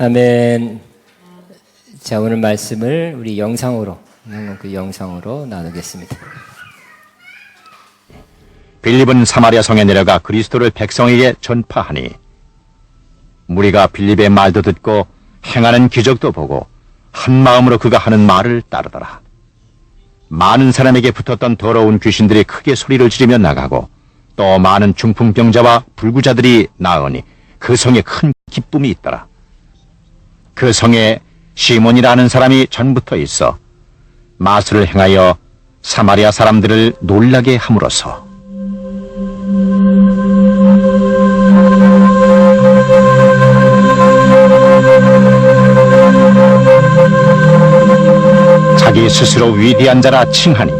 아멘. 자, 오늘 말씀을 우리 영상으로 나누겠습니다. 빌립은 사마리아 성에 내려가 그리스도를 백성에게 전파하니 무리가 빌립의 말도 듣고 행하는 기적도 보고 한 마음으로 그가 하는 말을 따르더라. 많은 사람에게 붙었던 더러운 귀신들이 크게 소리를 지르며 나가고 또 많은 중풍병자와 불구자들이 나으니 그 성에 큰 기쁨이 있더라. 그 성에 시몬이라는 사람이 전부터 있어 마술을 행하여 사마리아 사람들을 놀라게 함으로써 자기 스스로 위대한 자라 칭하니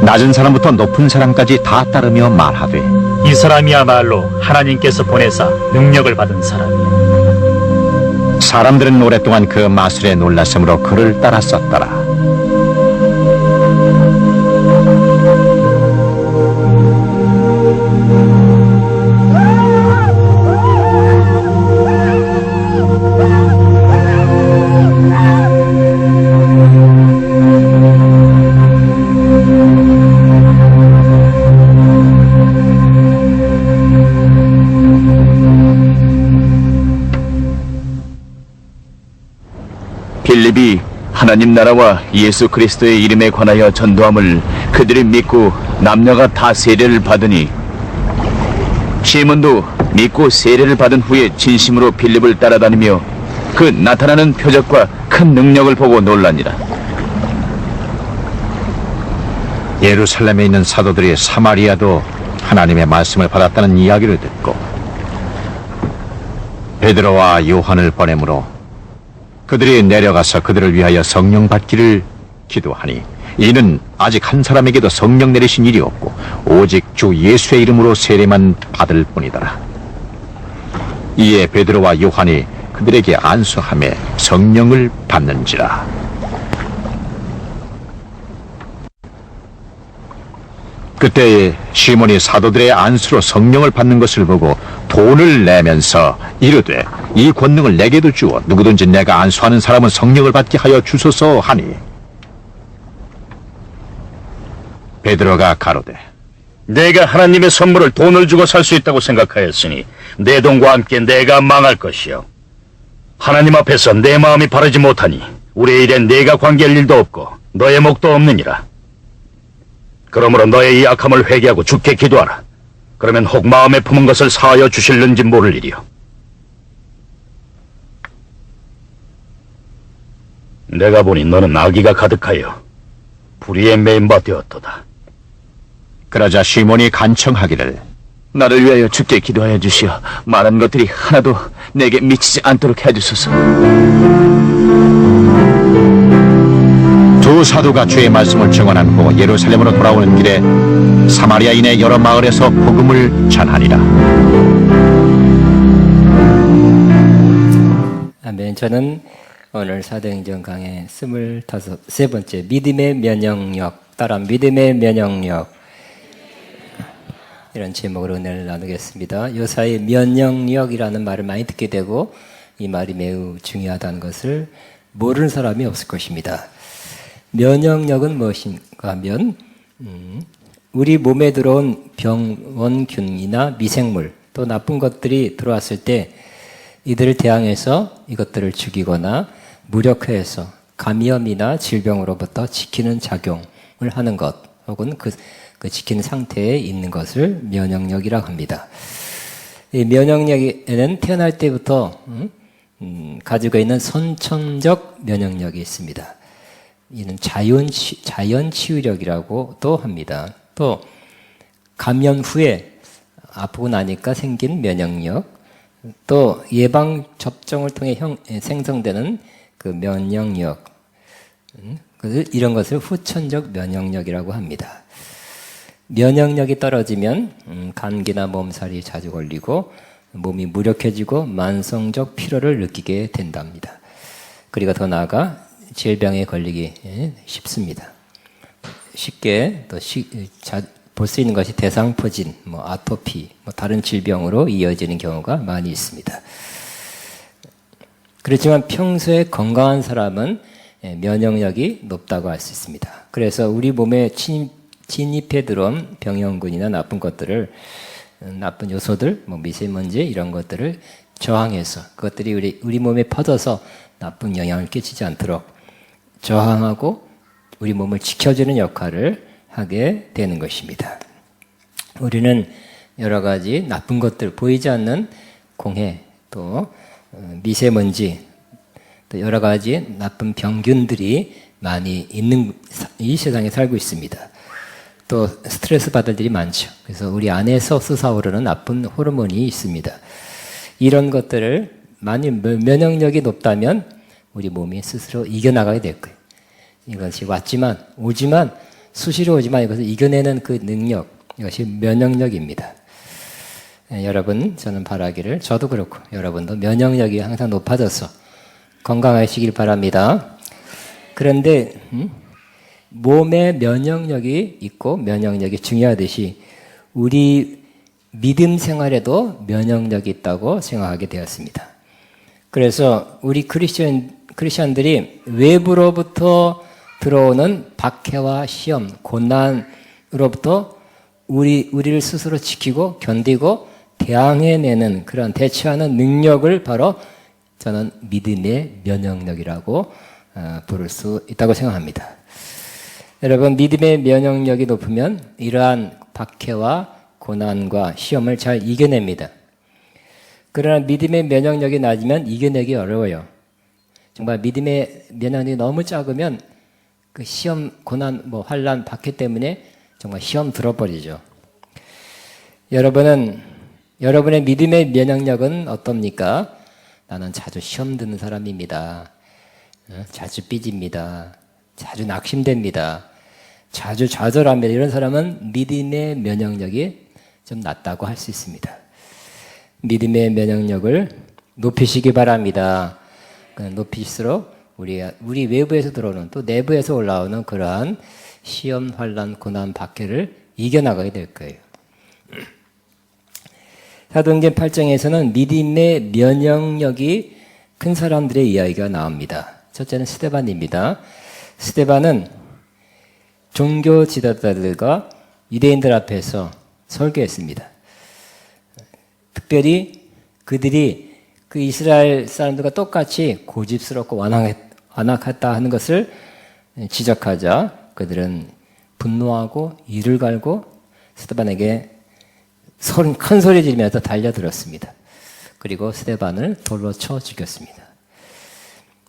낮은 사람부터 높은 사람까지 다 따르며 말하되 이 사람이야말로 하나님께서 보내사 능력을 받은 사람이야. 사람들은 오랫동안 그 마술에 놀랐으므로 그를 따랐었더라. 빌립이 하나님 나라와 예수 그리스도의 이름에 관하여 전도함을 그들이 믿고 남녀가 다 세례를 받으니 시몬도 믿고 세례를 받은 후에 진심으로 빌립을 따라다니며 그 나타나는 표적과 큰 능력을 보고 놀라니라. 예루살렘에 있는 사도들이 사마리아도 하나님의 말씀을 받았다는 이야기를 듣고 베드로와 요한을 보내므로 그들이 내려가서 그들을 위하여 성령 받기를 기도하니 이는 아직 한 사람에게도 성령 내리신 일이 없고 오직 주 예수의 이름으로 세례만 받을 뿐이더라. 이에 베드로와 요한이 그들에게 안수하며 성령을 받는지라. 그때에 시몬이 사도들의 안수로 성령을 받는 것을 보고 돈을 내면서 이르되 이 권능을 내게도 주어 누구든지 내가 안수하는 사람은 성령을 받게 하여 주소서 하니 베드로가 가로되 내가 하나님의 선물을 돈을 주고 살 수 있다고 생각하였으니 내 돈과 함께 내가 망할 것이요. 하나님 앞에서 내 마음이 바르지 못하니 우리의 일에 내가 관계할 일도 없고 너의 목도 없느니라. 그러므로 너의 이 악함을 회개하고 주께 기도하라. 그러면 혹 마음에 품은 것을 사하여 주실는지 모를 일이요. 내가 보니 너는 악의가 가득하여 불의에 매인 바 되었도다. 그러자 시몬이 간청하기를 나를 위하여 주께 기도하여 주시어 말한 것들이 하나도 내게 미치지 않도록 해주소서. 두 사도가 주의 말씀을 증언한 후 예루살렘으로 돌아오는 길에 사마리아인의 여러 마을에서 복음을 전하니라. 아멘. 저는 오늘 사도행전 강의 23번째 믿음의 면역력, 따라 믿음의 면역력, 이런 제목으로 은혜를 나누겠습니다. 요사이 면역력이라는 말을 많이 듣게 되고 이 말이 매우 중요하다는 것을 모르는 사람이 없을 것입니다. 면역력은 무엇인가 하면 우리 몸에 들어온 병원균이나 미생물 또 나쁜 것들이 들어왔을 때 이들을 대항해서 이것들을 죽이거나 무력화해서 감염이나 질병으로부터 지키는 작용을 하는 것 혹은 그 지키는 상태에 있는 것을 면역력이라고 합니다. 이 면역력에는 태어날 때부터 가지고 있는 선천적 면역력이 있습니다. 이는 자연 치유력이라고 또 합니다. 또 감염 후에 아프고 나니까 생긴 면역력, 또 예방 접종을 통해 생성되는 그 면역력, 이런 것을 후천적 면역력이라고 합니다. 면역력이 떨어지면 감기나 몸살이 자주 걸리고 몸이 무력해지고 만성적 피로를 느끼게 된답니다. 그리고 더 나아가 질병에 걸리기 쉽습니다. 쉽게 또 볼 수 있는 것이 대상포진, 아토피, 다른 질병으로 이어지는 경우가 많이 있습니다. 그렇지만 평소에 건강한 사람은 면역력이 높다고 할 수 있습니다. 그래서 우리 몸에 진입해 들어온 병원균이나 나쁜 것들을, 나쁜 요소들, 뭐 미세먼지 이런 것들을 저항해서 그것들이 우리 몸에 퍼져서 나쁜 영향을 끼치지 않도록 저항하고 우리 몸을 지켜주는 역할을 하게 되는 것입니다. 우리는 여러 가지 나쁜 것들, 보이지 않는 공해, 또 미세먼지, 또 여러 가지 나쁜 병균들이 많이 있는 이 세상에 살고 있습니다. 또 스트레스 받을 일이 많죠. 그래서 우리 안에서 솟아오르는 나쁜 호르몬이 있습니다. 이런 것들을 많이 면역력이 높다면 우리 몸이 스스로 이겨나가게 될 거예요. 이것이 오지만 수시로 오지만 이것을 이겨내는 그 능력, 이것이 면역력입니다. 여러분, 저는 바라기를, 저도 그렇고 여러분도 면역력이 항상 높아져서 건강하시길 바랍니다. 그런데 몸에 면역력이 있고 면역력이 중요하듯이 우리 믿음 생활에도 면역력이 있다고 생각하게 되었습니다. 그래서 우리 크리스천들이 외부로부터 들어오는 박해와 시험, 고난으로부터 우리를 스스로 지키고 견디고 대항해내는 그런 대처하는 능력을 바로 저는 믿음의 면역력이라고 부를 수 있다고 생각합니다. 여러분, 믿음의 면역력이 높으면 이러한 박해와 고난과 시험을 잘 이겨냅니다. 그러나 믿음의 면역력이 낮으면 이겨내기 어려워요. 정말 믿음의 면역력이 너무 작으면 그 시험, 고난, 환난, 박해 때문에 정말 시험 들어버리죠. 여러분의 믿음의 면역력은 어떻습니까? 나는 자주 시험 드는 사람입니다. 자주 삐집니다. 자주 낙심됩니다. 자주 좌절합니다. 이런 사람은 믿음의 면역력이 좀 낮다고 할 수 있습니다. 믿음의 면역력을 높이시기 바랍니다. 높일수록 우리 외부에서 들어오는 또 내부에서 올라오는 그러한 시험, 환난, 고난, 박해를 이겨나가게 될 거예요. 사도행전 8장에서는 믿음의 면역력이 큰 사람들의 이야기가 나옵니다. 첫째는 스데반입니다. 스데반은 종교 지도자들과 유대인들 앞에서 설교했습니다. 특별히 그들이 그 이스라엘 사람들과 똑같이 고집스럽고 완악했다 하는 것을 지적하자 그들은 분노하고 이를 갈고 스데반에게 큰 소리 지르면서 달려들었습니다. 그리고 스데반을 돌로 쳐 죽였습니다.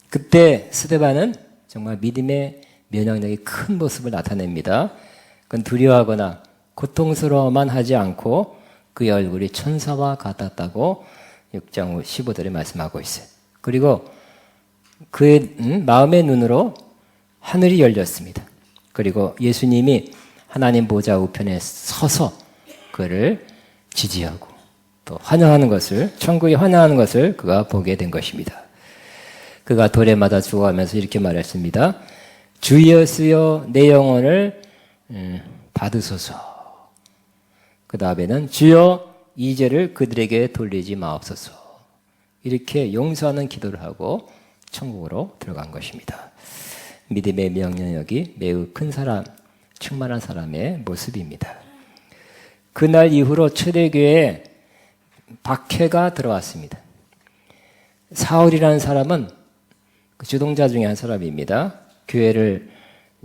그때 스데반은 정말 믿음의 면역력이 큰 모습을 나타냅니다. 그건 두려워하거나 고통스러워만 하지 않고 그의 얼굴이 천사와 같았다고 6장 15절에 말씀하고 있어요. 그리고 그의 마음의 눈으로 하늘이 열렸습니다. 그리고 예수님이 하나님 보좌 우편에 서서 그를 지지하고 또 환영하는 것을, 천국에 환영하는 것을 그가 보게 된 것입니다. 그가 돌에 맞아 죽어가면서 이렇게 말했습니다. 주여 주여 내 영혼을 받으소서. 그 다음에는 주여 이 죄를 그들에게 돌리지 마옵소서. 이렇게 용서하는 기도를 하고 천국으로 들어간 것입니다. 믿음의 면역력이 매우 큰 사람, 충만한 사람의 모습입니다. 그날 이후로 초대교회에 박해가 들어왔습니다. 사울이라는 사람은 그 주동자 중에 한 사람입니다. 교회를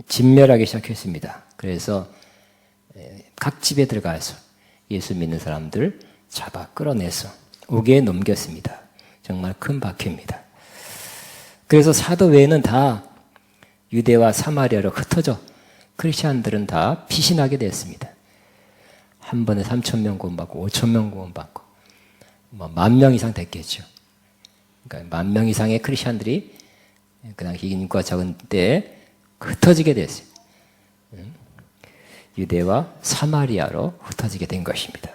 진멸하기 시작했습니다. 그래서 각 집에 들어가서 예수 믿는 사람들 잡아 끌어내서 옥에 넘겼습니다. 정말 큰 박해입니다. 그래서 사도 외에는 다 유대와 사마리아로 흩어져 크리스천들은 다 피신하게 됐습니다. 한 번에 3,000명 구원받고 5,000명 구원받고 10,000명 이상 됐겠죠. 그러니까 10,000명 이상의 크리스천들이 그 당시 인구가 적은 때에 흩어지게 됐어요. 유대와 사마리아로 흩어지게 된 것입니다.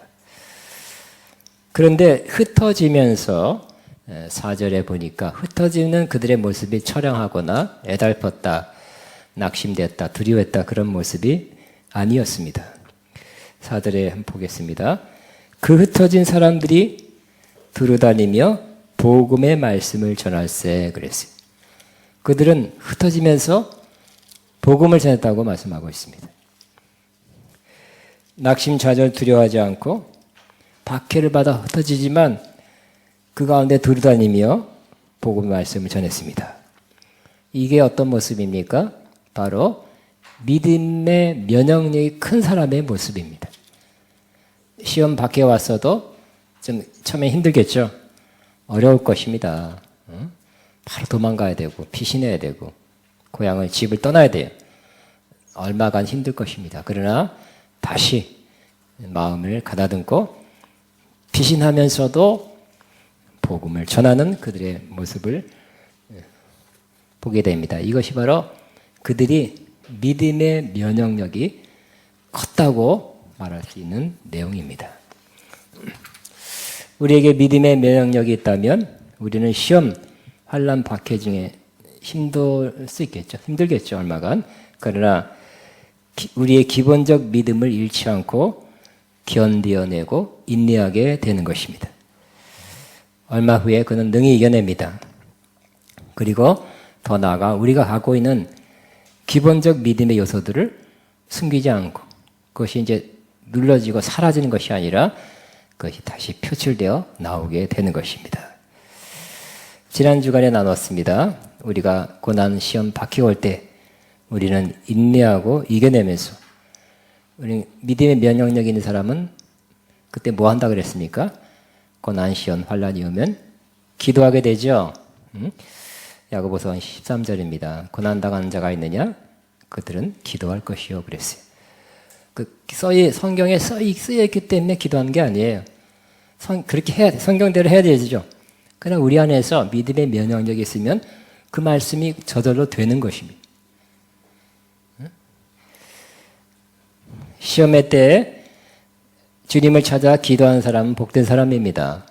그런데 흩어지면서 4절에 보니까 흩어지는 그들의 모습이 처량하거나 애달펐다, 낙심됐다, 두려웠다 그런 모습이 아니었습니다. 4절에 한번 보겠습니다. 그 흩어진 사람들이 두루다니며 복음의 말씀을 전할세 그랬어요. 그들은 흩어지면서 복음을 전했다고 말씀하고 있습니다. 낙심좌절 두려워하지 않고 박해를 받아 흩어지지만 그 가운데 두루다니며 복음의 말씀을 전했습니다. 이게 어떤 모습입니까? 바로 믿음의 면역력이 큰 사람의 모습입니다. 시험 밖에 왔어도 좀 처음에 힘들겠죠. 어려울 것입니다. 바로 도망가야 되고 피신해야 되고 고향을 집을 떠나야 돼요. 얼마간 힘들 것입니다. 그러나 다시 마음을 가다듬고 피신하면서도 복음을 전하는 그들의 모습을 보게 됩니다. 이것이 바로 그들이 믿음의 면역력이 컸다고 말할 수 있는 내용입니다. 우리에게 믿음의 면역력이 있다면 우리는 시험, 환난, 박해 중에 힘들 수 있겠죠. 힘들겠죠, 얼마간. 그러나 우리의 기본적 믿음을 잃지 않고 견디어내고 인내하게 되는 것입니다. 얼마 후에 그는 능히 이겨냅니다. 그리고 더 나아가 우리가 갖고 있는 기본적 믿음의 요소들을 숨기지 않고 그것이 이제 눌러지고 사라지는 것이 아니라 그것이 다시 표출되어 나오게 되는 것입니다. 지난 주간에 나눴습니다. 우리가 고난, 시험, 박해 올 때 우리는 인내하고 이겨내면서 우리 믿음의 면역력 있는 사람은 그때 뭐 한다 그랬습니까? 고난, 시험, 환난이 오면 기도하게 되죠. 야고보서 13절입니다. 고난당하는 자가 있느냐? 그들은 기도할 것이요 그랬어요. 성경에 쓰여 있기 때문에 기도하는 게 아니에요. 그렇게 해야 돼. 성경대로 해야 되죠. 그러나 우리 안에서 믿음의 면역력이 있으면 그 말씀이 저절로 되는 것입니다. 시험의 때에 주님을 찾아 기도하는 사람은 복된 사람입니다.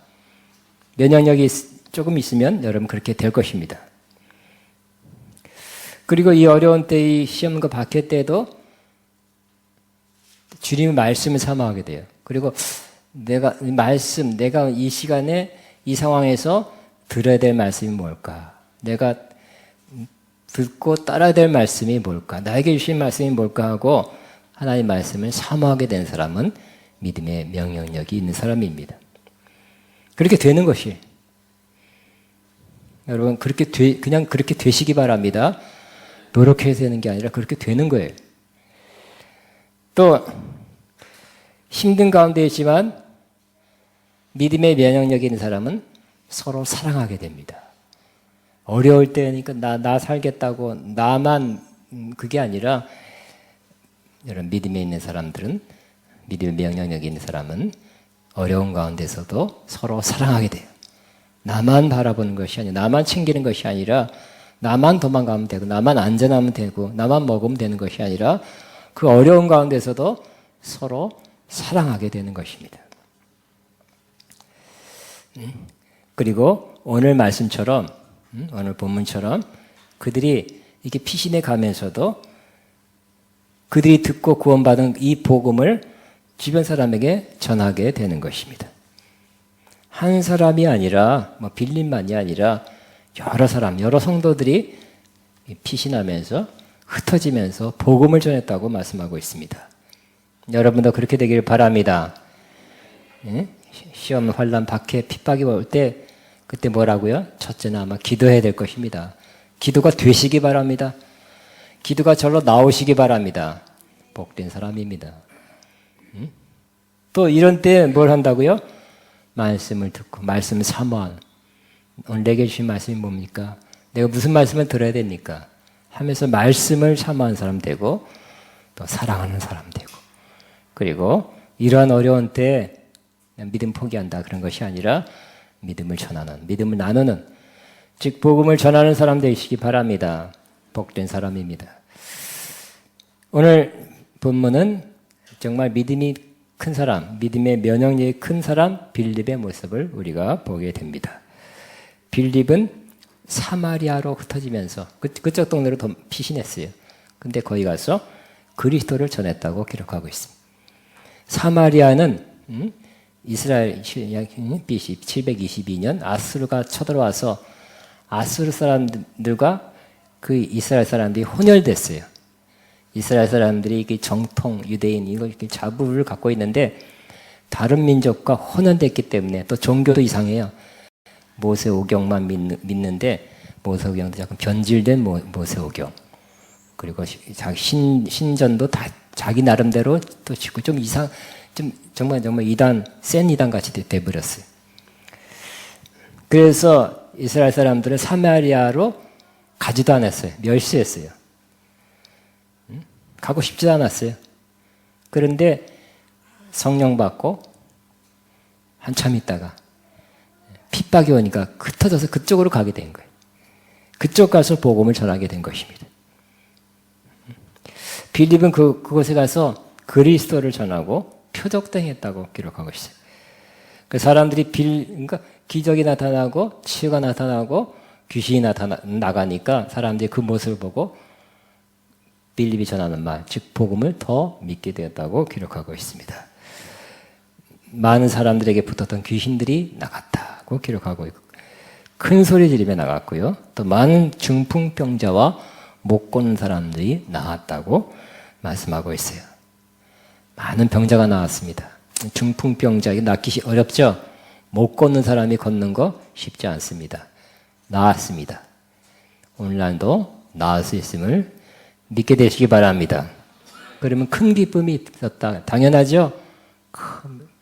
면역력이 조금 있으면 여러분 그렇게 될 것입니다. 그리고 이 어려운 때의 시험과 박해 때도 주님의 말씀을 사모하게 돼요. 그리고 내가 이 시간에 이 상황에서 들어야 될 말씀이 뭘까? 내가 듣고 따라야 될 말씀이 뭘까? 나에게 주신 말씀이 뭘까 하고 하나님의 말씀을 사모하게 된 사람은 믿음의 명령력이 있는 사람입니다. 그렇게 되는 것이 여러분 그냥 그렇게 되시기 바랍니다. 노력해서 되는 게 아니라 그렇게 되는 거예요. 또 힘든 가운데 있지만 믿음의 면역력이 있는 사람은 서로 사랑하게 됩니다. 어려울 때니까 나 살겠다고 나만 그게 아니라 여러분 믿음에 있는 사람들은 믿음의 면역력이 있는 사람은 어려운 가운데서도 서로 사랑하게 돼요. 나만 바라보는 것이 아니라 나만 챙기는 것이 아니라 나만 도망가면 되고 나만 안전하면 되고 나만 먹으면 되는 것이 아니라 그 어려운 가운데서도 서로 사랑하게 되는 것입니다. 그리고 오늘 말씀처럼 오늘 본문처럼 그들이 이렇게 피신해 가면서도 그들이 듣고 구원받은 이 복음을 주변 사람에게 전하게 되는 것입니다. 한 사람이 아니라 빌립만이 아니라 여러 사람, 여러 성도들이 피신하면서 흩어지면서 복음을 전했다고 말씀하고 있습니다. 여러분도 그렇게 되기를 바랍니다. 시험, 환난, 박해, 핍박이 올 때 그때 뭐라고요? 첫째는 아마 기도해야 될 것입니다. 기도가 되시기 바랍니다. 기도가 절로 나오시기 바랍니다. 복된 사람입니다. 또 이런 때 뭘 한다고요? 말씀을 듣고 말씀을 사모하는 오늘 내게 주신 말씀이 뭡니까? 내가 무슨 말씀을 들어야 됩니까? 하면서 말씀을 사모하는 사람 되고 또 사랑하는 사람 되고 그리고 이러한 어려운 때 믿음 포기한다 그런 것이 아니라 믿음을 전하는 믿음을 나누는 즉 복음을 전하는 사람 되시기 바랍니다. 복된 사람입니다. 오늘 본문은 정말 믿음이 큰 사람, 믿음의 면역력이 큰 사람 빌립의 모습을 우리가 보게 됩니다. 빌립은 사마리아로 흩어지면서 그쪽 동네로 더 피신했어요. 근데 거기 가서 그리스도를 전했다고 기록하고 있습니다. 사마리아는 이스라엘 BC 722년 아수르가 쳐들어와서 아수르 사람들과 그 이스라엘 사람들이 혼혈됐어요. 이스라엘 사람들이 정통 유대인 이걸 자부를 갖고 있는데 다른 민족과 혼혈됐기 때문에 또 종교도 이상해요. 모세오경만 믿는데 모세오경도 약간 변질된 모세오경. 그리고 신전도 다 자기 나름대로 또 짓고 좀 정말 이단 센 이단 같이 돼버렸어요. 그래서 이스라엘 사람들은 사마리아로 가지도 않았어요. 멸시했어요. 가고 싶지도 않았어요. 그런데 성령 받고 한참 있다가 핍박이 오니까 흩어져서 그쪽으로 가게 된 거예요. 그쪽 가서 복음을 전하게 된 것입니다. 빌립은 그곳에 가서 그리스도를 전하고 표적도 했다고 기록하고 있어요. 그 사람들이 그러니까 기적이 나타나고 치유가 나타나고 귀신이 나가니까 사람들이 그 모습을 보고 빌립이 전하는 말, 즉 복음을 더 믿게 되었다고 기록하고 있습니다. 많은 사람들에게 붙었던 귀신들이 나갔다고 기록하고 있고 큰 소리 지르며 나갔고요. 또 많은 중풍병자와 못 걷는 사람들이 나왔다고 말씀하고 있어요. 많은 병자가 나왔습니다. 중풍병자, 낫기 어렵죠? 못 걷는 사람이 걷는 거 쉽지 않습니다. 나았습니다. 오늘날도 나을 수 있음을 믿게 되시기 바랍니다. 그러면 큰 기쁨이 있었다. 당연하죠?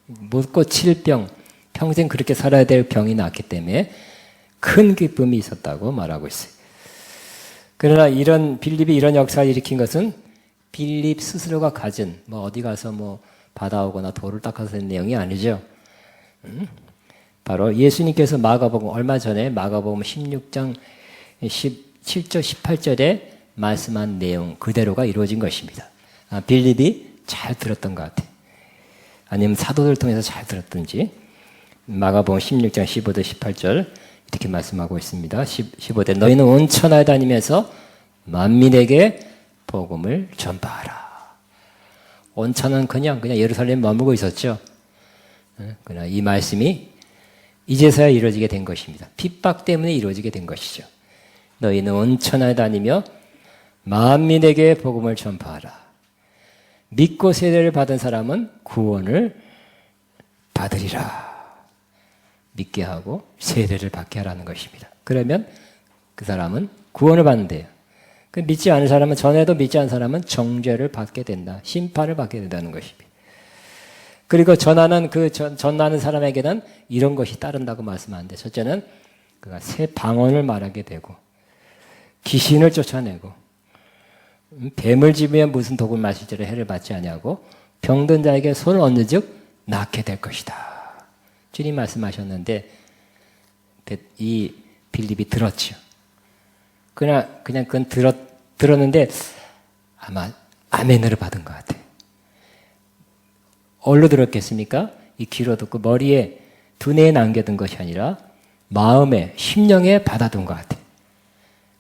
못 고칠 병, 평생 그렇게 살아야 될 병이 났기 때문에 큰 기쁨이 있었다고 말하고 있어요. 그러나 빌립이 이런 역사를 일으킨 것은 빌립 스스로가 가진 어디 가서 받아오거나 돌을 닦아서 된 내용이 아니죠. 바로 예수님께서 마가복음 얼마 전에 마가복음 16장 17절 18절에 말씀한 내용 그대로가 이루어진 것입니다. 빌립이 잘 들었던 것 같아요. 아니면 사도들 통해서 잘 들었든지 마가복음 16장 15절 18절 이렇게 말씀하고 있습니다. 15절 너희는 온 천하에 다니면서 만민에게 복음을 전파하라. 온 천하는 그냥 예루살렘에 머물고 있었죠. 그러나 이 말씀이 이제서야 이루어지게 된 것입니다. 핍박 때문에 이루어지게 된 것이죠. 너희는 온 천하에 다니며 만민에게 복음을 전파하라. 믿고 세례를 받은 사람은 구원을 받으리라. 믿게 하고 세례를 받게 하라는 것입니다. 그러면 그 사람은 구원을 받는데요. 믿지 않은 사람은 전에도 믿지 않은 사람은 정죄를 받게 된다. 심판을 받게 된다는 것입니다. 그리고 전하는 전하는 사람에게는 이런 것이 따른다고 말씀하는데 첫째는 그가 새 방언을 말하게 되고 귀신을 쫓아내고 뱀을 집으면 무슨 독을 마실지라 해를 받지 아니하고 병든 자에게 손을 얹은즉 낫게 될 것이다. 주님 말씀하셨는데 이 빌립이 들었죠. 그냥 그건 들었는데 아마 아멘으로 받은 것 같아요. 어디로 들었겠습니까? 이 귀로 듣고 머리에 두뇌에 남겨둔 것이 아니라 마음에 심령에 받아둔 것 같아요.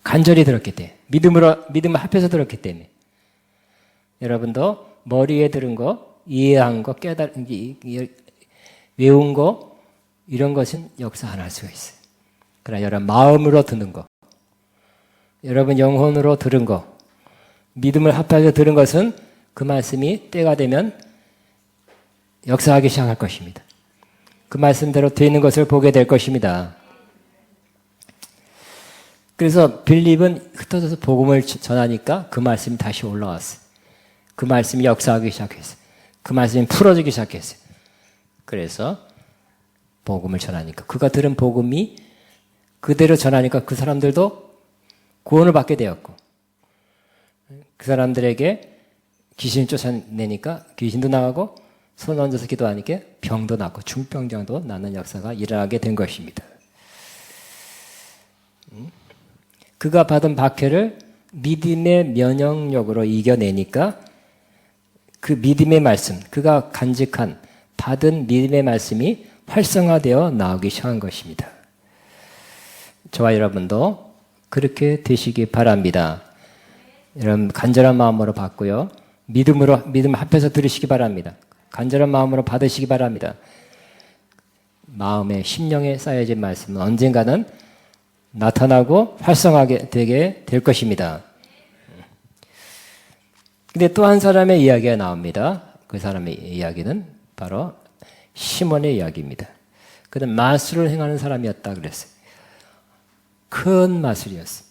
간절히 들었기 때문에 믿음을 합해서 들었기 때문에 여러분도 머리에 들은 거 이해한 거 외운 거 이런 것은 역사 안 할 수가 있어요. 그러나 여러분 마음으로 듣는 거 여러분 영혼으로 들은 거 믿음을 합해서 들은 것은 그 말씀이 때가 되면 역사하기 시작할 것입니다. 그 말씀대로 되는 것을 보게 될 것입니다. 그래서 빌립은 흩어져서 복음을 전하니까 그 말씀이 다시 올라왔어요. 그 말씀이 역사하기 시작했어요. 그 말씀이 풀어지기 시작했어요. 그래서 복음을 전하니까 그가 들은 복음이 그대로 전하니까 그 사람들도 구원을 받게 되었고 그 사람들에게 귀신을 쫓아내니까 귀신도 나가고 손 얹어서 기도하니까 병도 낫고 중병장도 낫는 역사가 일어나게 된 것입니다. 그가 받은 박해를 믿음의 면역력으로 이겨내니까 그 믿음의 말씀, 그가 간직한 받은 믿음의 말씀이 활성화되어 나오기 시작한 것입니다. 저와 여러분도 그렇게 되시기 바랍니다. 여러분 간절한 마음으로 받고요. 믿음을 합해서 들으시기 바랍니다. 간절한 마음으로 받으시기 바랍니다. 마음에 심령에 쌓여진 말씀은 언젠가는 나타나고 활성하게 되게 될 것입니다. 근데 또 한 사람의 이야기가 나옵니다. 그 사람의 이야기는 바로 시몬의 이야기입니다. 그는 마술을 행하는 사람이었다 그랬어요. 큰 마술이었어요.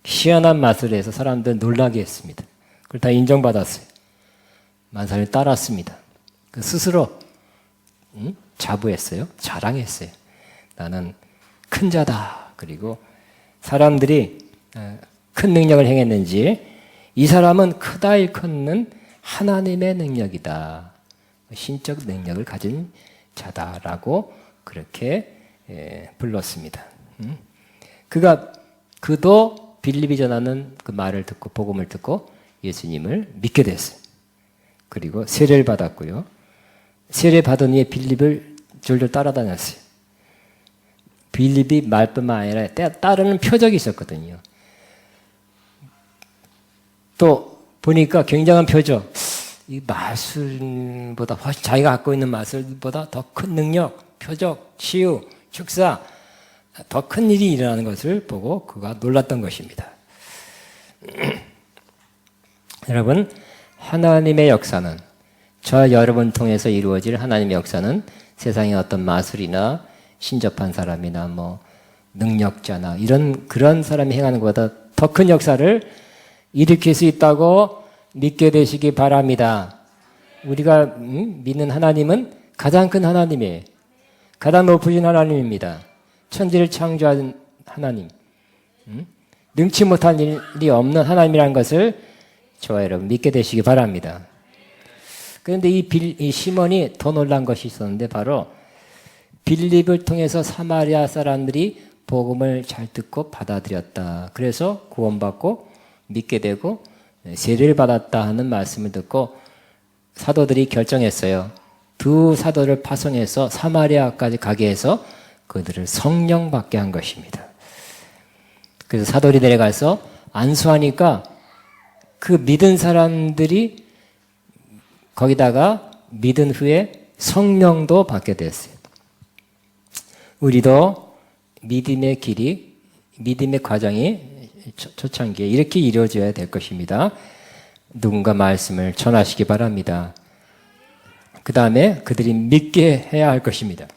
희한한 마술을 해서 사람들 놀라게 했습니다. 그걸 다 인정받았어요. 만사를 따랐습니다. 그 스스로 자부했어요. 자랑했어요. 나는 큰 자다. 그리고 사람들이 큰 능력을 행했는지 이 사람은 크다 일컫는 하나님의 능력이다. 신적 능력을 가진 자다라고 그렇게 불렀습니다. 그도 빌립이 전하는 그 말을 듣고 복음을 듣고 예수님을 믿게 됐어요. 그리고 세례를 받았고요. 세례 받은 후에 빌립을 졸졸 따라다녔어요. 빌립이 말뿐만 아니라 따르는 표적이 있었거든요. 또 보니까 굉장한 표적. 이 마술보다 훨씬 자기가 갖고 있는 마술보다 더 큰 능력, 표적, 치유, 축사, 더 큰 일이 일어나는 것을 보고 그가 놀랐던 것입니다. 여러분, 하나님의 역사는 저 여러분 통해서 이루어질 하나님의 역사는 세상의 어떤 마술이나 신접한 사람이나 뭐 능력자나 그런 사람이 행하는 것보다 더 큰 역사를 일으킬 수 있다고 믿게 되시기 바랍니다. 우리가 믿는 하나님은 가장 큰 하나님이에요. 가장 높으신 하나님입니다. 천지를 창조한 하나님. 능치 못한 일이 없는 하나님이라는 것을 저와 여러분 믿게 되시기 바랍니다. 그런데 이 시몬이 더 놀란 것이 있었는데 바로 빌립을 통해서 사마리아 사람들이 복음을 잘 듣고 받아들였다. 그래서 구원받고 믿게 되고 세례를 받았다 하는 말씀을 듣고 사도들이 결정했어요. 두 사도를 파송해서 사마리아까지 가게 해서 그들을 성령 받게 한 것입니다. 그래서 사도들이 내려가서 안수하니까 그 믿은 사람들이 거기다가 믿은 후에 성령도 받게 됐어요. 우리도 믿음의 길이, 믿음의 과정이 초창기에 이렇게 이루어져야 될 것입니다. 누군가 말씀을 전하시기 바랍니다. 그 다음에 그들이 믿게 해야 할 것입니다.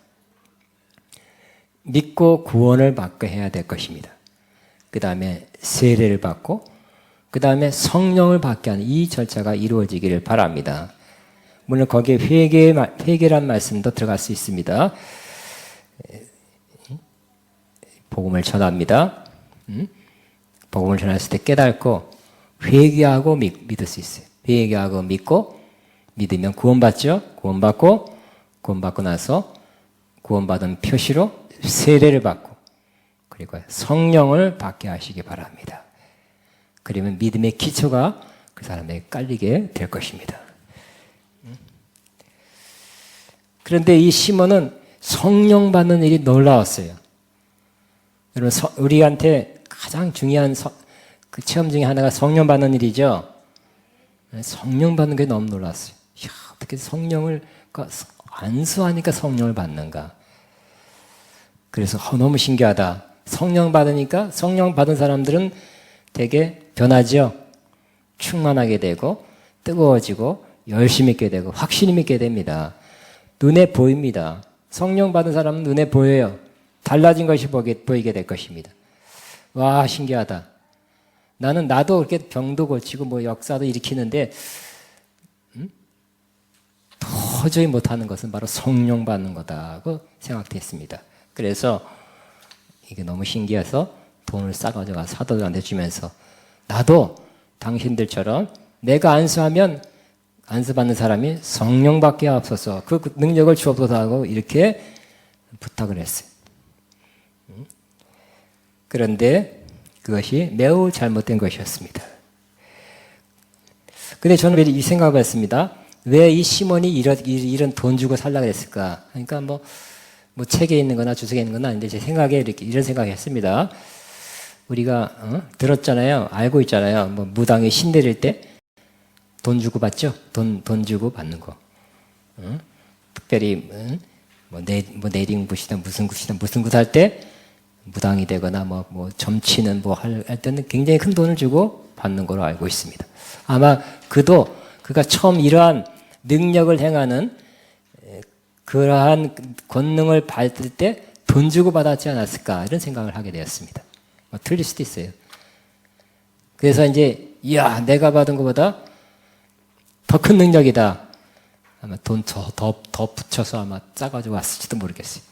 믿고 구원을 받게 해야 될 것입니다. 그 다음에 세례를 받고 그 다음에 성령을 받게 하는 이 절차가 이루어지기를 바랍니다. 물론 거기에 회개란 말씀도 들어갈 수 있습니다. 복음을 전합니다. 복음을 전했을 때 깨닫고 회개하고 믿을 수 있어요. 회개하고 믿고 믿으면 구원받죠. 구원받고 나서 구원받은 표시로 세례를 받고 그리고 성령을 받게 하시기 바랍니다. 그러면 믿음의 기초가 그 사람에게 깔리게 될 것입니다. 그런데 이 시몬은 성령 받는 일이 놀라웠어요. 여러분, 우리한테 가장 중요한 그 체험 중에 하나가 성령 받는 일이죠. 성령 받는 게 너무 놀랐어요. 이야, 어떻게 성령을 안수하니까 성령을 받는가. 그래서 너무 신기하다. 성령 받으니까 성령 받은 사람들은 되게 변하죠. 충만하게 되고 뜨거워지고 열심히 있게 되고 확신이 있게 됩니다. 눈에 보입니다. 성령 받은 사람은 눈에 보여요. 달라진 것이 보이게 될 것입니다. 와, 신기하다. 나도 그렇게 병도 고치고 뭐 역사도 일으키는데 도저히 못하는 것은 바로 성령 받는 거다고 생각했습니다. 그래서 이게 너무 신기해서 돈을 싸가지고 사도들한테 주면서 나도 당신들처럼 내가 안수하면 안수받는 사람이 성령 받게 하옵소서 그 능력을 주옵소서 하고 이렇게 부탁을 했어요. 그런데 그것이 매우 잘못된 것이었습니다. 근데 저는 이 생각을 했습니다. 왜 이 시몬이 이런 돈 주고 살라고 했을까? 그러니까 뭐 책에 있는 거나 주석에 있는 건 아닌데 제 생각에 이런 생각을 했습니다. 우리가 들었잖아요. 알고 있잖아요. 뭐 무당이 신 내릴 때 돈 주고 받죠? 돈 주고 받는 거. 특별히 네링 굿이다 무슨 굿이다 무슨 굿 할 때 무당이 되거나 뭐 점치는 뭐 할 때는 굉장히 큰 돈을 주고 받는 걸로 알고 있습니다. 아마 그가 처음 이러한 능력을 행하는 그러한 권능을 받을 때 돈 주고 받았지 않았을까 이런 생각을 하게 되었습니다. 틀릴 수도 있어요. 그래서 이제 이야 내가 받은 것보다 더 큰 능력이다. 아마 돈 더 붙여서 아마 짜가지고 왔을지도 모르겠어요.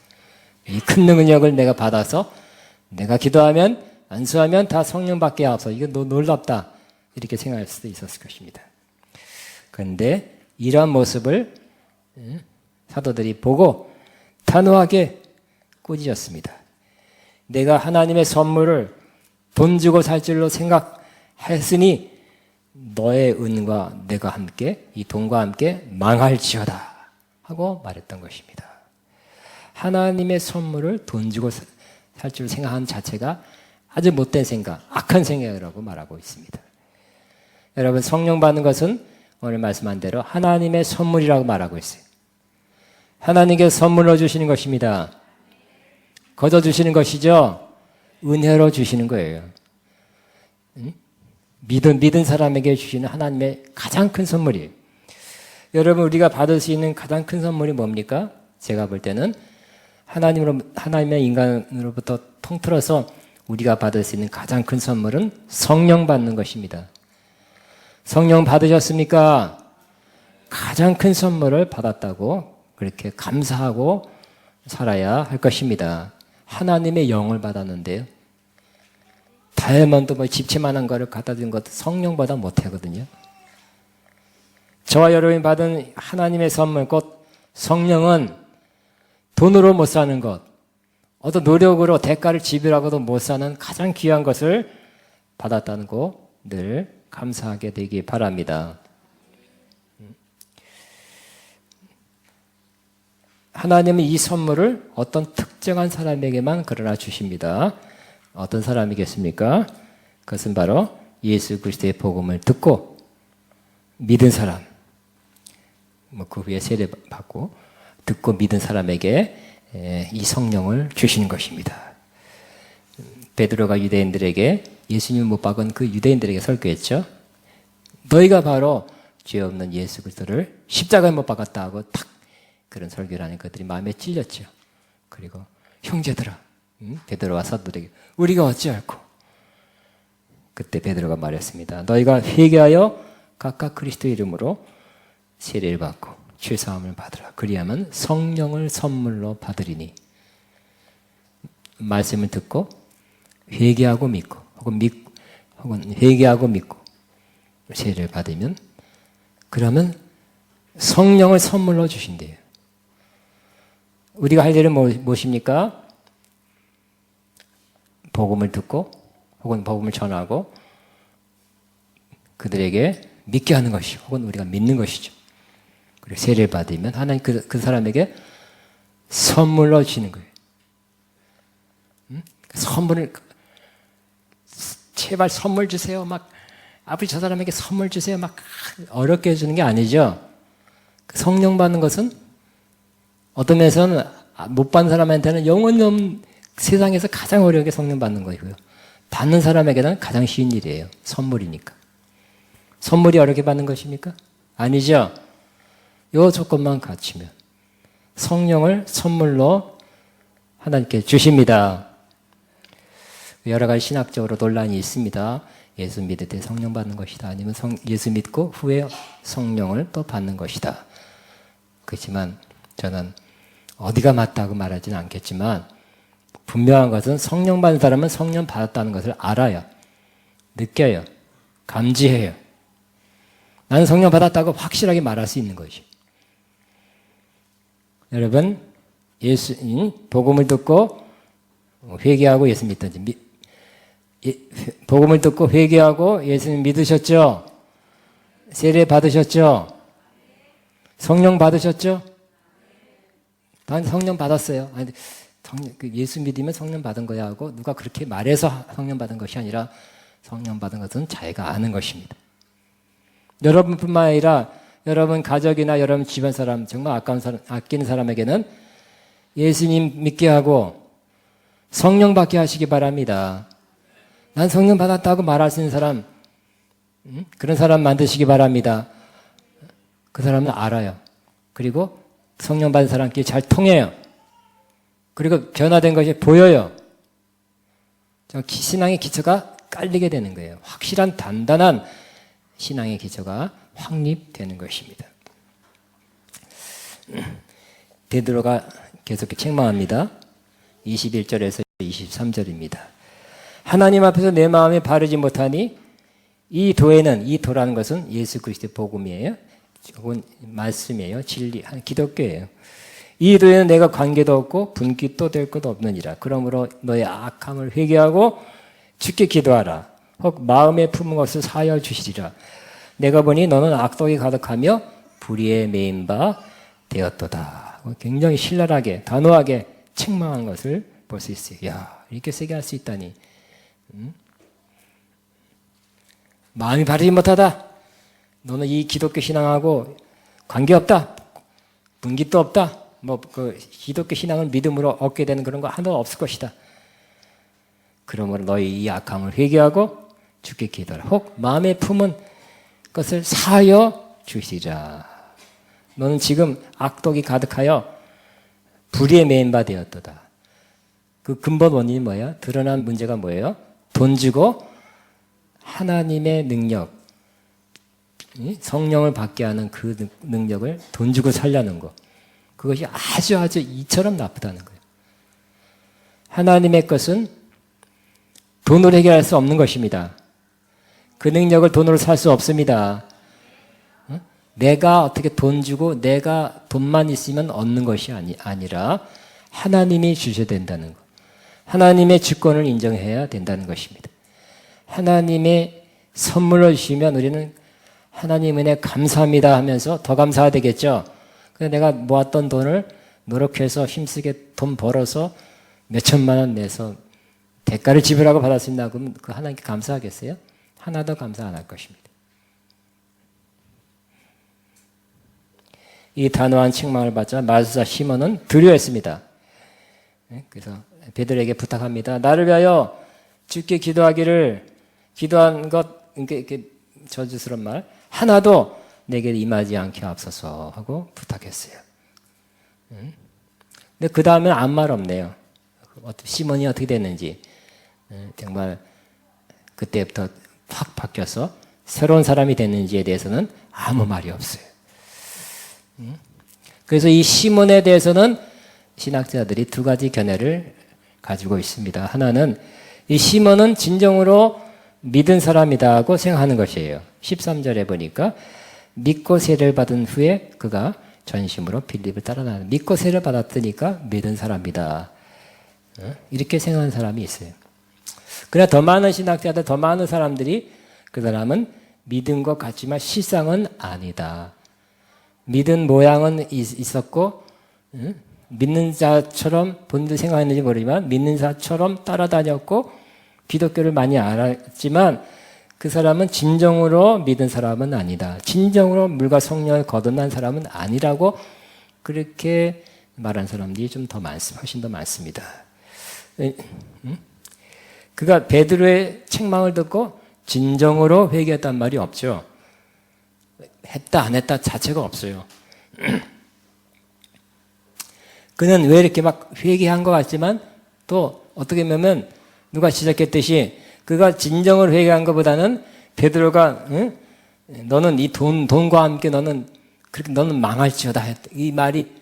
이 큰 능력을 내가 받아서 내가 기도하면 안수하면 다 성령 받게 하옵소서. 이거 놀랍다. 이렇게 생각할 수도 있었을 것입니다. 그런데 이러한 모습을 사도들이 보고 단호하게 꾸짖었습니다. 내가 하나님의 선물을 돈 주고 살 줄로 생각했으니 너의 은과 내가 함께 이 돈과 함께 망할지어다 하고 말했던 것입니다. 하나님의 선물을 돈 주고 살 줄 생각하는 자체가 아주 못된 생각, 악한 생각이라고 말하고 있습니다. 여러분 성령 받는 것은 오늘 말씀한 대로 하나님의 선물이라고 말하고 있어요. 하나님께서 선물로 주시는 것입니다. 거저 주시는 것이죠. 은혜로 주시는 거예요. 믿은 사람에게 주시는 하나님의 가장 큰 선물이에요. 여러분 우리가 받을 수 있는 가장 큰 선물이 뭡니까? 제가 볼 때는 하나님의 인간으로부터 통틀어서 우리가 받을 수 있는 가장 큰 선물은 성령 받는 것입니다. 성령 받으셨습니까? 가장 큰 선물을 받았다고 그렇게 감사하고 살아야 할 것입니다. 하나님의 영을 받았는데요. 다이아몬드 집채만한 거를 갖다 준 것도 성령보다 못하거든요. 저와 여러분이 받은 하나님의 선물, 곧 성령은 돈으로 못 사는 것, 어떤 노력으로 대가를 지불하고도 못 사는 가장 귀한 것을 받았다는 거 늘 감사하게 되기 바랍니다. 하나님은 이 선물을 어떤 특정한 사람에게만 그러나 주십니다. 어떤 사람이겠습니까? 그것은 바로 예수 그리스도의 복음을 듣고 믿은 사람, 그 후에 세례 받고 듣고 믿은 사람에게 이 성령을 주시는 것입니다. 베드로가 유대인들에게 예수님을 못 박은 그 유대인들에게 설교했죠. 너희가 바로 죄 없는 예수 그리스도를 십자가에 못 박았다 하고 탁 그런 설교를 하니 그들이 마음에 찔렸죠. 그리고 형제들아, 베드로와 사도들에게 우리가 어찌할꼬? 그때 베드로가 말했습니다. 너희가 회개하여 각각 그리스도의 이름으로 세례를 받고 죄 사함을 받으라. 그리하면 성령을 선물로 받으리니. 말씀을 듣고 회개하고 믿고 혹은 회개하고 믿고 세례를 받으면 그러면 성령을 선물로 주신대요. 우리가 할 일은 무엇입니까? 복음을 듣고 혹은 복음을 전하고 그들에게 믿게 하는 것이죠. 혹은 우리가 믿는 것이죠. 그리고 세례를 받으면 하나님 그 사람에게 선물로 주시는 거예요. 선물을 제발 선물 주세요. 막 아버지 저 사람에게 선물 주세요. 막 어렵게 해주는 게 아니죠. 성령 받는 것은 어떤 면에서는 못 받는 사람한테는 영원히 세상에서 가장 어려운 게 성령 받는 거고요. 받는 사람에게는 가장 쉬운 일이에요. 선물이니까. 선물이 어렵게 받는 것입니까? 아니죠. 요 조건만 갖추면 성령을 선물로 하나님께 주십니다. 여러 가지 신학적으로 논란이 있습니다. 예수 믿을 때 성령 받는 것이다. 아니면 예수 믿고 후에 성령을 또 받는 것이다. 그렇지만 저는 어디가 맞다고 말하지는 않겠지만 분명한 것은 성령 받는 사람은 성령 받았다는 것을 알아요. 느껴요. 감지해요. 나는 성령 받았다고 확실하게 말할 수 있는 것이. 여러분, 복음을 듣고 회개하고 예수 믿든지, 복음을 듣고 회개하고 예수님 믿으셨죠? 세례 받으셨죠? 성령 받으셨죠? 난 성령 받았어요. 아니, 예수 믿으면 성령 받은 거야 하고 누가 그렇게 말해서 성령 받은 것이 아니라 성령 받은 것은 자기가 아는 것입니다. 여러분뿐만 아니라 여러분 가족이나 여러분 주변 사람, 정말 아끼는 사람에게는 예수님 믿게 하고 성령 받게 하시기 바랍니다. 난 성령 받았다고 말할 수 있는 사람, 그런 사람 만드시기 바랍니다. 그 사람은 알아요. 그리고 성령 받은 사람끼리 잘 통해요. 그리고 변화된 것이 보여요. 신앙의 기초가 깔리게 되는 거예요. 확실한 단단한 신앙의 기초가 확립되는 것입니다. 베드로가 계속 책망합니다. 21절에서 23절입니다. 하나님 앞에서 내 마음이 바르지 못하니 이 도에는, 이 도라는 것은 예수 그리스도의 복음이에요. 혹은 말씀이에요. 진리, 기독교예요. 이 도에는 내가 관계도 없고 분깃도 될 것도 없느니라. 그러므로 너의 악함을 회개하고 주께 기도하라. 혹 마음에 품은 것을 사하여 주시리라. 내가 보니 너는 악독이 가득하며 불의에 매인 바 되었도다. 굉장히 신랄하게 단호하게 책망한 것을 볼 수 있어요. 야, 이렇게 세게 할 수 있다니. 마음이 바르지 못하다. 너는 이 기독교 신앙하고 관계없다. 분깃도 없다. 기독교 신앙을 믿음으로 얻게 되는 그런 거 하나도 없을 것이다. 그러므로 너희 이 악함을 회개하고 주께 기도하라. 혹 마음에 품은 것을 사하여 주시리라. 너는 지금 악독이 가득하여 불의에 매인 바 되었도다. 그 근본 원인이 뭐예요? 드러난 문제가 뭐예요? 돈 주고 하나님의 능력, 성령을 받게 하는 그 능력을 돈 주고 살려는 거. 그것이 아주 이처럼 나쁘다는 거예요. 하나님의 것은 돈으로 해결할 수 없는 것입니다. 그 능력을 돈으로 살 수 없습니다. 내가 어떻게 돈 주고 내가 돈만 있으면 얻는 것이 아니라 하나님이 주셔야 된다는 것. 하나님의 주권을 인정해야 된다는 것입니다. 하나님의 선물을 주시면 우리는 하나님 은혜 감사합니다 하면서 더 감사해야 되겠죠. 그래서 내가 모았던 돈을 노력해서 힘쓰게 돈 벌어서 몇 천만 원 내서 대가를 지불하고 받았습니다. 그럼 그 하나님께 감사하겠어요? 하나도 감사 안 할 것입니다. 이 단호한 책망을 받자 마술사 시몬은 두려워했습니다. 그래서 베드로에게 부탁합니다. 나를 위하여 주께 기도한 것, 이렇게 저주스러운 말 하나도 내게 임하지 않게 앞서서 하고 부탁했어요. 근데 그 다음엔 아무 말 없네요. 시몬이 어떻게 됐는지 정말 그때부터 확 바뀌어서 새로운 사람이 됐는지에 대해서는 아무 말이 없어요. 그래서 이 시몬에 대해서는 신학자들이 두 가지 견해를 가지고 있습니다. 하나는 이 시몬은 진정으로 믿은 사람이다고 생각하는 것이에요. 13절에 보니까 믿고 세례를 받은 후에 그가 전심으로 빌립을 따라나는 믿고 세례를 받았으니까 믿은 사람이다. 이렇게 생각하는 사람이 있어요. 그러나 더 많은 신학자들, 더 많은 사람들이 그 사람은 믿은 것 같지만 실상은 아니다. 믿은 모양은 있었고 믿는 자처럼 본인도 생각했는지 모르지만 믿는 자처럼 따라다녔고 기독교를 많이 알았지만 그 사람은 진정으로 믿은 사람은 아니다. 진정으로 물과 성령을 거듭난 사람은 아니라고 그렇게 말한 사람들이 좀 더 훨씬 더 많습니다. 그가 베드로의 책망을 듣고 진정으로 회개했단 말이 없죠. 했다 안 했다 자체가 없어요. 그는 왜 이렇게 막 회개한 것 같지만 또 어떻게 보면 누가 지적했듯이 그가 진정으로 회개한 것보다는 베드로가 너는 이 돈과 함께 너는 망할지어다 했다. 이 말이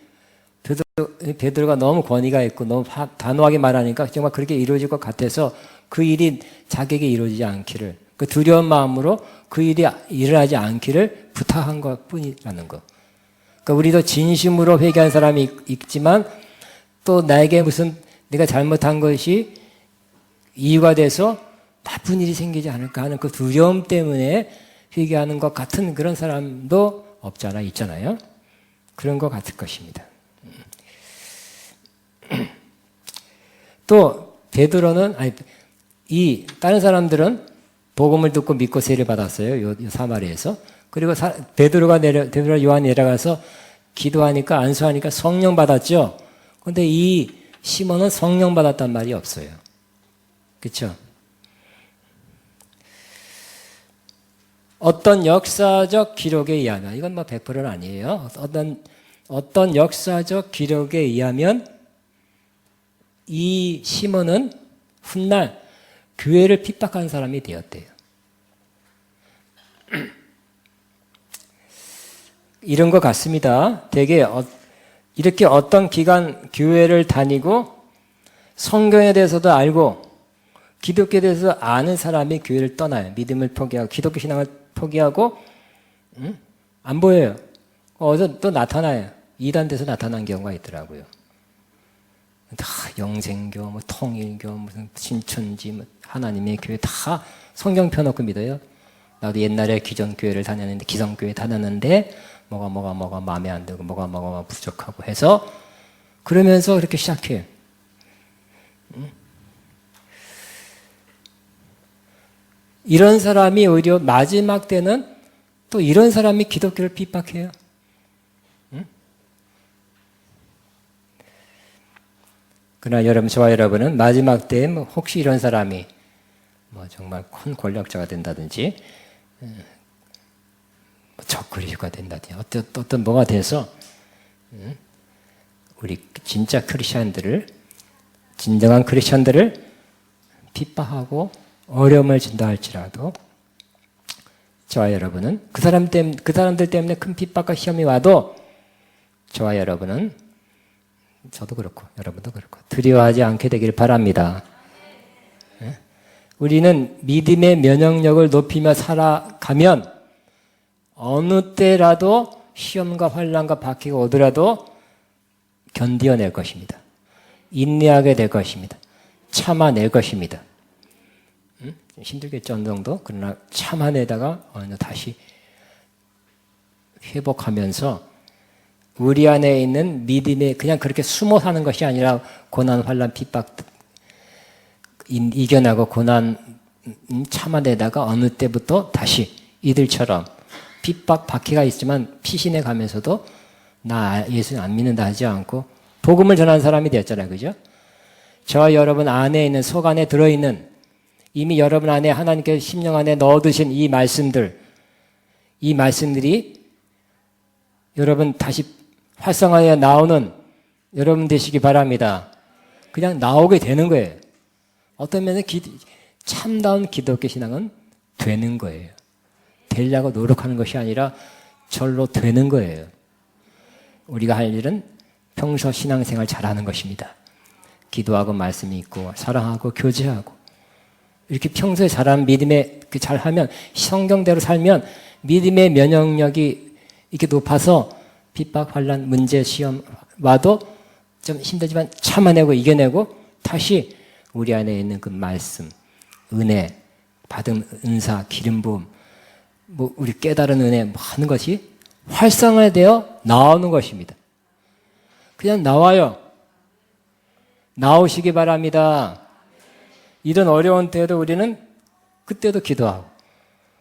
베드로가 너무 권위가 있고 너무 단호하게 말하니까 정말 그렇게 이루어질 것 같아서 그 일이 자기에게 이루어지지 않기를 그 두려운 마음으로 그 일이 일어나지 않기를 부탁한 것뿐이라는 거. 그러니까 우리도 진심으로 회개한 사람이 있지만 또 나에게 무슨 내가 잘못한 것이 이유가 돼서 나쁜 일이 생기지 않을까 하는 그 두려움 때문에 회개하는 것 같은 그런 사람도 없잖아 있잖아요. 그런 것 같을 것입니다. 또 베드로는 다른 사람들은 복음을 듣고 믿고 세례를 받았어요. 요 사마리에서. 그리고 베드로가 요한이 내려가서 기도하니까 안수하니까 성령 받았죠. 근데 이 시몬은 성령 받았단 말이 없어요. 그렇죠? 어떤 역사적 기록에 의하면, 이건 뭐 100%는 아니에요. 어떤 역사적 기록에 의하면 이 시몬은 훗날 교회를 핍박한 사람이 되었대요. 이런 것 같습니다. 되게 이렇게 어떤 기간 교회를 다니고 성경에 대해서도 알고 기독교에 대해서 아는 사람이 교회를 떠나요. 믿음을 포기하고 기독교 신앙을 포기하고 안 보여요. 어디서 또 나타나요. 이단돼서 나타난 경우가 있더라고요. 다 영생교, 뭐 통일교, 무슨 신천지, 뭐 하나님의 교회 다 성경 펴놓고 믿어요. 나도 옛날에 기존 교회를 다녔는데 기성교회 다녔는데 뭐가 마음에 안 들고 뭐가 부족하고 해서 그러면서 그렇게 시작해요. 이런 사람이 오히려 마지막 때는 또 이런 사람이 기독교를 핍박해요. 그러나 여러분, 저와 여러분은 마지막 때에 혹시 이런 사람이 정말 큰 권력자가 된다든지 적그리스도가 된다든지 어떤 뭐가 돼서 우리 진짜 크리스천들을, 진정한 크리스천들을 핍박하고 어려움을 준다 할지라도 저와 여러분은 그 사람들 때문에 큰 핍박과 시험이 와도 저와 여러분은, 저도 그렇고 여러분도 그렇고 두려워하지 않게 되기를 바랍니다. 우리는 믿음의 면역력을 높이며 살아가면 어느 때라도 시험과 환난과 박해가 오더라도 견디어낼 것입니다. 인내하게 될 것입니다. 참아낼 것입니다. 힘들겠죠, 어느 정도. 그러나 참아내다가 어느 다시 회복하면서 우리 안에 있는 믿음에 그냥 그렇게 숨어 사는 것이 아니라 고난, 환난, 핍박 이겨나고 고난 참아내다가 어느 때부터 다시 이들처럼 핍박, 박해가 있지만 피신해 가면서도 나 예수 안 믿는다 하지 않고 복음을 전하는 사람이 되었잖아요. 그죠? 저와 여러분 안에 있는, 속 안에 들어있는, 이미 여러분 안에 하나님께서 심령 안에 넣어두신 이 말씀들이 여러분 다시 활성화되어 나오는 여러분 되시기 바랍니다. 그냥 나오게 되는 거예요. 어떤 면에 참다운 기독교 신앙은 되는 거예요. 되려고 노력하는 것이 아니라 절로 되는 거예요. 우리가 할 일은 평소 신앙생활 잘하는 것입니다. 기도하고 말씀이 있고 사랑하고 교제하고 이렇게 평소에 잘하는 믿음에 잘하면, 성경대로 살면 믿음의 면역력이 이렇게 높아서 핍박, 환난, 문제, 시험 와도 좀 힘들지만 참아내고 이겨내고 다시 우리 안에 있는 그 말씀, 은혜, 받은 은사, 기름 부음, 우리 깨달은 은혜 하는 것이 활성화되어 나오는 것입니다. 그냥 나와요. 나오시기 바랍니다. 이런 어려운 때에도 우리는 그때도 기도하고,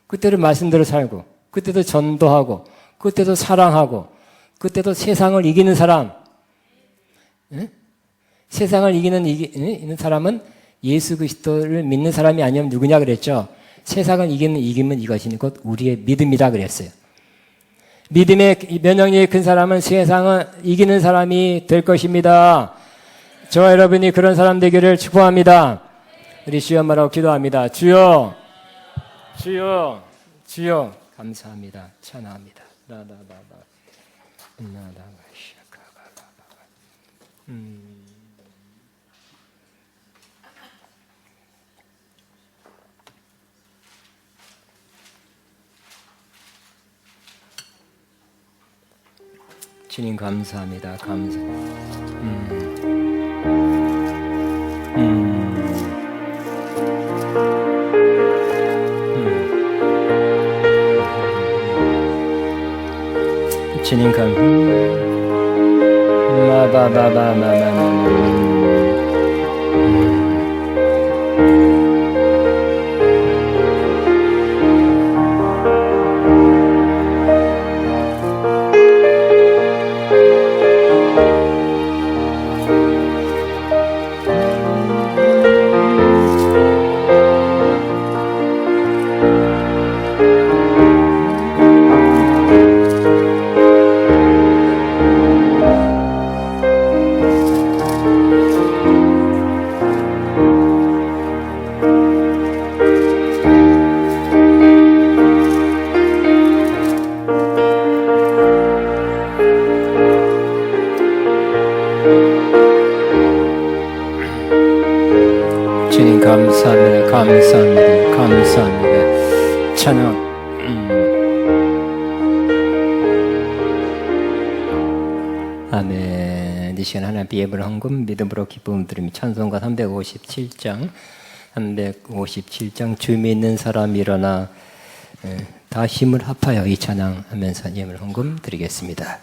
그때도 말씀대로 살고, 그때도 전도하고, 그때도 사랑하고, 그때도 세상을 이기는 사람. 응? 세상을 이기는 사람은 예수 그리스도를 믿는 사람이 아니면 누구냐 그랬죠. 세상을 이기면 이것이니 곧 우리의 믿음이다 그랬어요. 믿음의 면역력이 큰 사람은 세상을 이기는 사람이 될 것입니다. 저와 여러분이 그런 사람 되기를 축복합니다. 우리 주여 말하고 기도합니다. 주여, 주여, 주여, 감사합니다. 찬양합니다. 주님 감사합니다. 주님 주님 감사합니다. 감사합니다. 감사합니다. 찬양. 아멘. 이 시간 하나님 예배를 헌금 믿음으로 기쁨을 드리며 찬송가 357장 주 믿는 사람 일어나 다 힘을 합하여 이 찬양하면서 예배를 헌금 드리겠습니다.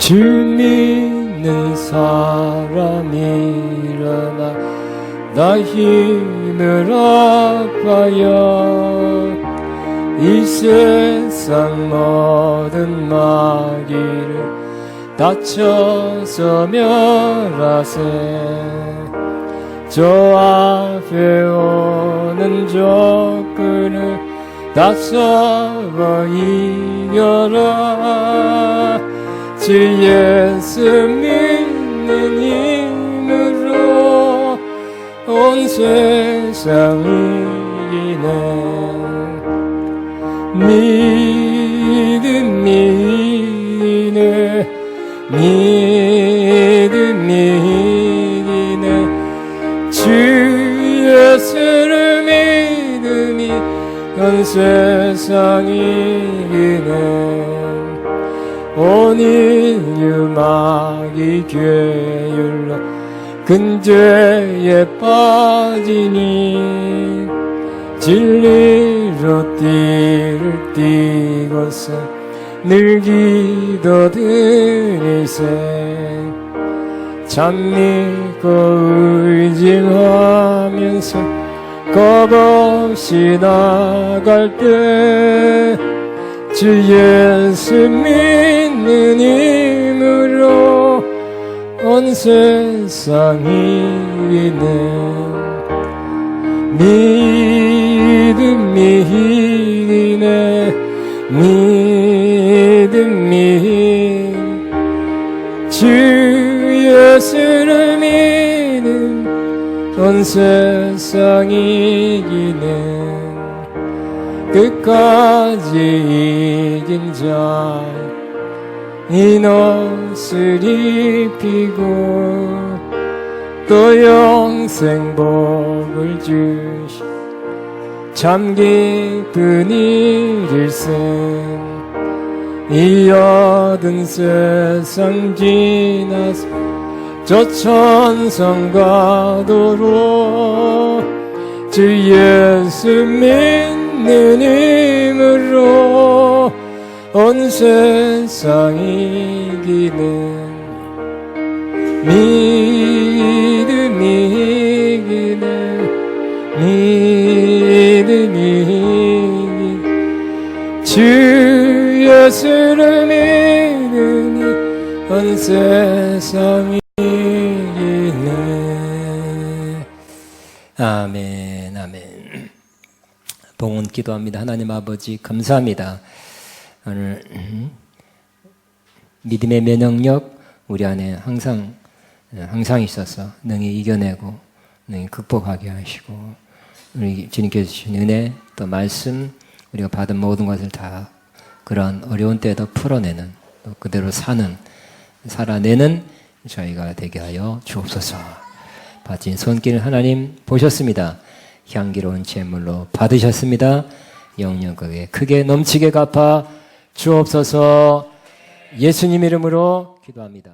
주 믿는 사람이 일어나 나 힘을 합하여 이 세상 모든 마귀를 다쳐서 멸하세 저 앞에 오는 적군을 다 싸워 이겨라 주 예수 믿는 힘으로 온 세상이 이기네 믿음이 이기네 믿음이 이기네 주 예수를 믿음이 온 세상이 이기네 온 인류 마귀 괴율로 근죄에 빠지니 진리로 띠를 띠고서 늘 기도드리세 참 믿고 의심하면서 겁없이 나갈 때 주 예수 믿는 힘으로 온 세상이 이기네 믿음이 이기네 믿음이 주 예수를 믿는 온 세상이 이기네 끝까지 이긴 자 이 옷을 입히고 또 영생 복을 주시 참 기쁜 일일세 이 얻은 세상 지나서 저 천성가도로 주 예수 믿는 힘으로 온 세상이 이기는 믿음이 이기네 믿음이 이기네 주 예수를 믿으니 온 세상이 이기네 아멘 아멘 봉헌 기도합니다. 하나님 아버지 감사합니다. 오늘 믿음의 면역력 우리 안에 항상 있어서 능히 이겨내고 능히 극복하게 하시고 우리 주님께서 주신 은혜 또 말씀 우리가 받은 모든 것을 다 그런 어려운 때에도 풀어내는 또 그대로 살아내는 저희가 되게 하여 주옵소서. 바친 손길을 하나님 보셨습니다. 향기로운 제물로 받으셨습니다. 영영하게 크게 넘치게 갚아 주옵소서. 예수님 이름으로 기도합니다.